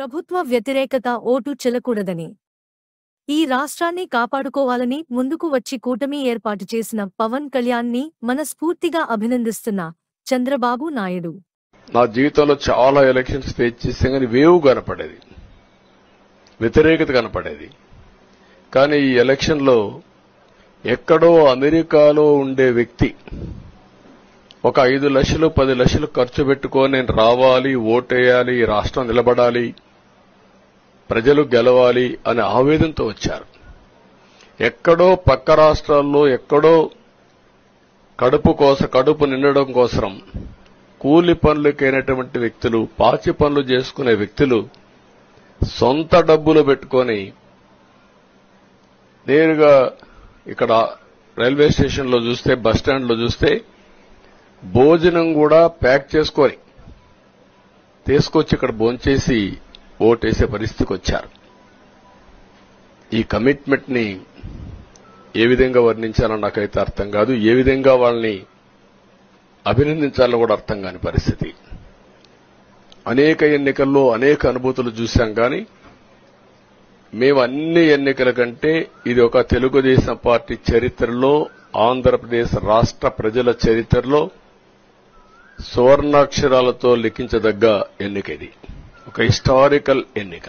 ప్రభుత్వ వ్యతిరేకత ఓటు చెల్లకూడదని, ఈ రాష్ట్రాన్ని కాపాడుకోవాలని ముందుకు వచ్చి కూటమి ఏర్పాటు చేసిన పవన్ కళ్యాణ్ని మనస్ఫూర్తిగా అభినందిస్తున్న చంద్రబాబు నాయుడు. నా జీవితంలో చాలా ఎలక్షన్స్ ఫేస్ చేసాం కానీ వేవ్ కనపడేది, వ్యతిరేకత కనపడేది. కానీ ఈ ఎలక్షన్లో ఎక్కడో అమెరికాలో ఉండే వ్యక్తి ఒక 5 లక్షలు 10 లక్షలు ఖర్చు పెట్టుకొని నేను రావాలి, ఓటేయాలి, ఈ రాష్ట్రం నిలబడాలి, ప్రజలు గెలవాలి అనే ఆవేదనతో వచ్చారు. ఎక్కడో పక్క రాష్ట్రాల్లో ఎక్కడో కడుపు నిండడం కోసం కూలి పనులకైనటువంటి వ్యక్తులు, పాచి పనులు చేసుకునే వ్యక్తులు సొంత డబ్బులు పెట్టుకొని నేరుగా ఇక్కడ రైల్వే స్టేషన్లో చూస్తే, బస్టాండ్లో చూస్తే భోజనం కూడా ప్యాక్ చేసుకొని తీసుకొచ్చి ఇక్కడ భోంచేసి ఓటేసే పరిస్థితికి వచ్చారు. ఈ కమిట్మెంట్ ని ఏ విధంగా వర్ణించాలో నాకైతే అర్థం కాదు. ఏ విధంగా వాళ్ళని అభినందించాలో కూడా అర్థం కాని పరిస్థితి. అనేక ఎన్నికల్లో అనేక అనుభూతులు చూశాం కానీ మేము అన్ని ఎన్నికల కంటే ఇది ఒక తెలుగుదేశం పార్టీ చరిత్రలో, ఆంధ్రప్రదేశ్ రాష్ట్ర ప్రజల చరిత్రలో సువర్ణాక్షరాలతో లిఖించదగ్గ ఎన్నిక. ఇది ఒక హిస్టారికల్ ఎన్నిక.